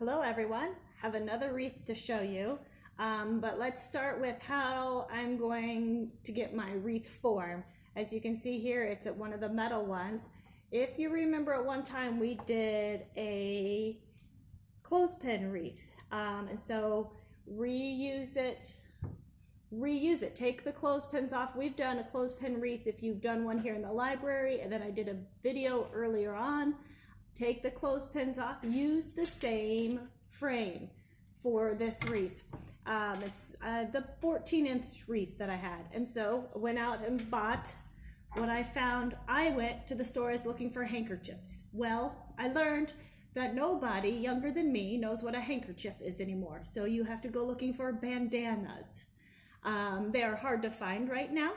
Hello everyone, have another wreath to show you, but let's start with how I'm going to get my wreath form. As you can see here, it's at one of the metal ones. If you remember at one time we did a clothespin wreath, and so reuse it, take the clothespins off. We've done a clothespin wreath if you've done one here in the library, and then I did a video earlier on. Take the clothespins off, use the same frame for this wreath. It's the 14-inch wreath that I had. And so I went out and bought what I found. I went to the stores looking for handkerchiefs. Well, I learned that nobody younger than me knows what a handkerchief is anymore. So you have to go looking for bandanas. They are hard to find right now,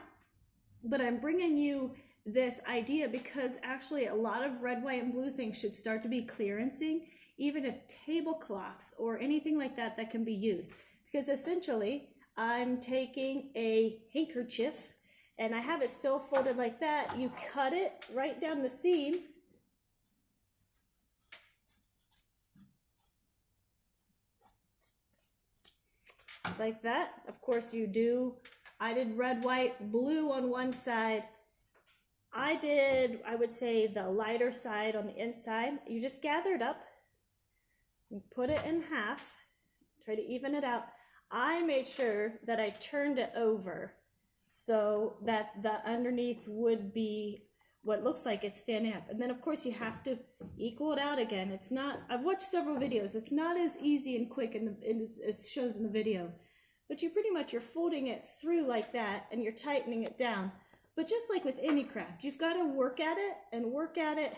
but I'm bringing you this idea because actually a lot of red, white, and blue things should start to be clearancing, even if tablecloths or anything like that that can be used. Because essentially I'm taking a handkerchief and I have it still folded like that. You cut it right down the seam. Like that. Of course you do. I did red, white, blue on one side. I did, I would say, the lighter side on the inside. You just gather it up and put it in half, try to even it out. I made sure that I turned it over so that the underneath would be what looks like it's standing up. And then of course you have to equal it out again. It's not, I've watched several videos. It's not as easy and quick as it shows in the video, but you pretty much, you're folding it through like that and you're tightening it down. But just like with any craft, you've got to work at it and work at it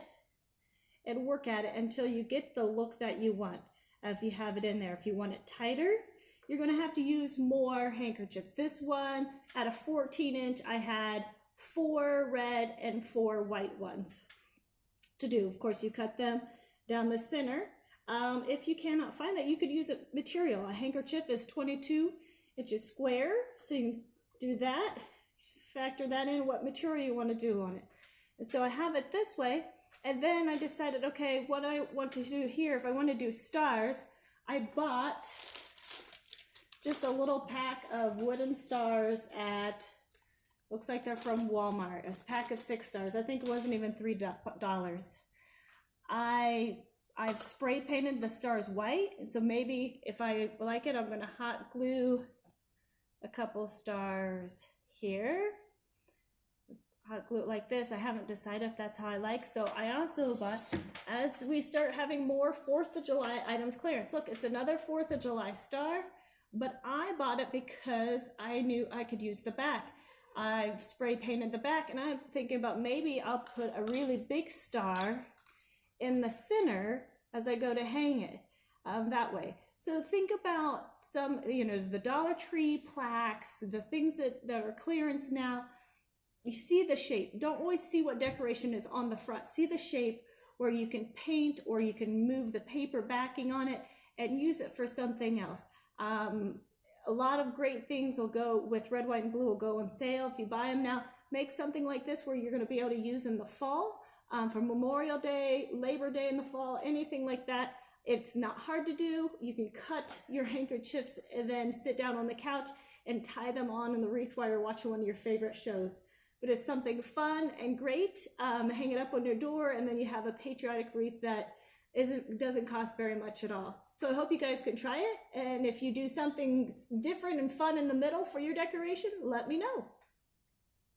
and work at it until you get the look that you want. If you have it in there, if you want it tighter, you're going to have to use more handkerchiefs. This one at a 14-inch, I had 4 red and 4 white ones to do. Of course, you cut them down the center. If you cannot find that, you could use a material. A handkerchief is 22 inches square, so you can do that. Factor that in, what material you want to do on it. And so I have it this way, and then I decided, okay, what I want to do here, if I want to do stars, I bought just a little pack of wooden stars at, looks like they're from Walmart. It's a pack of 6 stars. I think it wasn't even $3. I've spray painted the stars white, and so maybe if I like it, I'm going to hot glue a couple stars here. Hot glue it like this. I haven't decided if that's how I like. So I also bought, as we start having more 4th of July items clearance. Look, it's another 4th of July star, but I bought it because I knew I could use the back. I've spray painted the back, and I'm thinking about maybe I'll put a really big star in the center as I go to hang it that way. So think about some, the Dollar Tree plaques, the things that are clearance now. You see the shape. Don't always see what decoration is on the front. See the shape where you can paint or you can move the paper backing on it and use it for something else. A lot of great things will go with red, white, and blue will go on sale. If you buy them now, make something like this where you're going to be able to use in the fall, for Memorial Day, Labor Day in the fall, anything like that. It's not hard to do. You can cut your handkerchiefs and then sit down on the couch and tie them on in the wreath while you're watching one of your favorite shows. But it's something fun and great. Hang it up on your door, and then you have a patriotic wreath that doesn't cost very much at all. So I hope you guys can try it. And if you do something different and fun in the middle for your decoration, let me know.